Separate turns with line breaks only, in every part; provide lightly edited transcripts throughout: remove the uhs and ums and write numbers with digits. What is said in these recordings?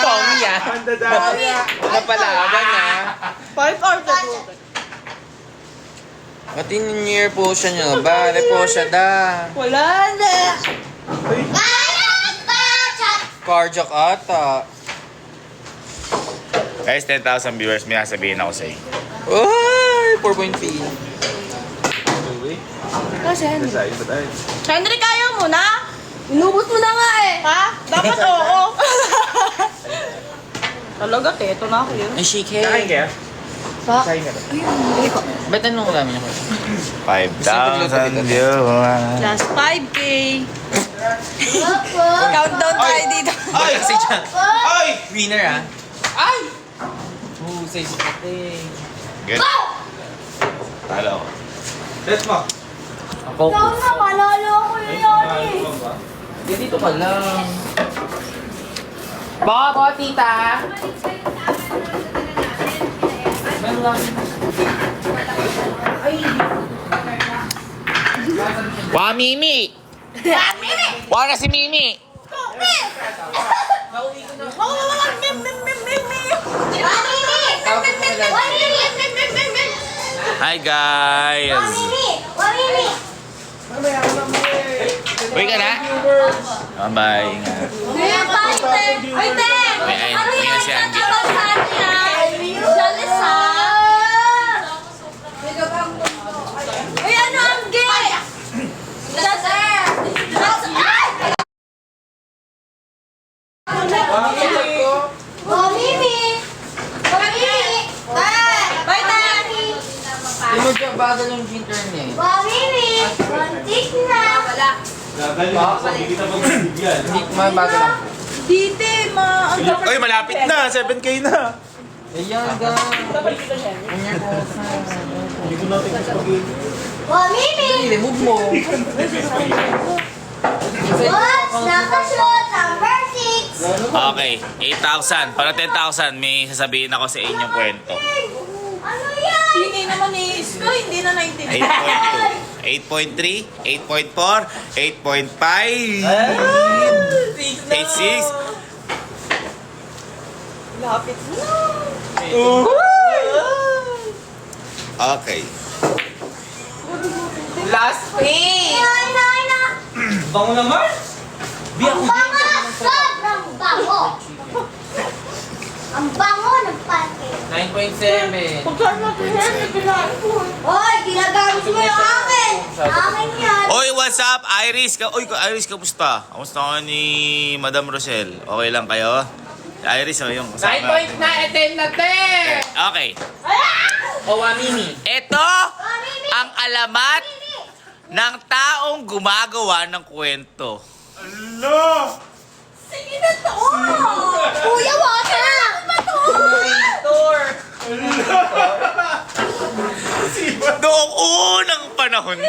Pongi ah. Napalaban ah.
5 or 2?
Pati New Year po siya nyo ba? Po siya da.
Wala na.
Carjack ata.
Guys, 10,000 viewers, may nasabihin ako sa inyo.
Uy! 4.3.
Kasi Henry, kaya mo na? Inubos mo na nga eh. Ha? Dapat oo. Talaga, teto na ako yun.
Ay, shake
Kain kaya?
Pa?
Kain ka ba?
Ba't anong namin ako?
5,000 viewers.
Last 5K. Countdown tayo dito.
Ay! Kasi dyan.
Ay!
Winner ah. Ay! Say si Kate.
Good. Talo ako. Let's mo.
Ako.
Malalo ako yun eh.
Dito ka lang. Bako, tita. Meron lang.
Wa Mimi! Wa na si Mimi! Hi guys! Uy ka na? Bye-bye. Ingat.
Ay, te!
Ay,
Ano
hindi
yan?
na siya.
Katabasan yan? Jealous ha? Ay, ano ang gay? That's air! That's ay! Mimi! Mimi! Bye, Daddy!
Timod yung bagal yung intern niya eh.
Mimi! Mantik na! Wala.
Hindi mabagal lang.
Dite, ma... Ang
Uy, malapit na! 7K na!
Ayan, ga. Ganyan po.
Mimi!
Remove mo.
What's nakasuot? Number 6!
Okay, 8,000. Para 10,000, may sasabihin ako sa inyong kwento.
Ano yan? Hindi naman i-isko, hindi na naintindihan.
8.2, 8.3, 8.4, 8.5, 8.6.
Lapit na.
Okay.
Last pay.
Ay na!
Bango naman.
Ang bango! Sobrang bango! Ang bango ng pante.
9.7.
Pagkaan natin yan, Hoy, ginagamit mo yung akin! Akin yan!
Oy, what's up, Iris? Oy, Iris, kamusta? Kamusta ka ni Madam Rochelle? Okay lang kayo? Iris, oh, yung kasama.
9.9. 10 na 10.
Okay.
O, Mimi.
Ito ang alamat ng taong gumagawa ng kwento.
Sige na to! Kuya, water! Ano ba to?
Noong unang panahon.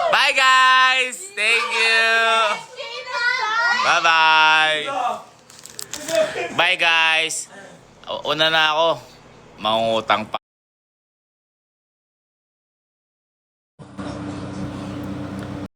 Bye guys! Thank you! Bye-bye! Bye guys! Una na ako. Mangungutang pa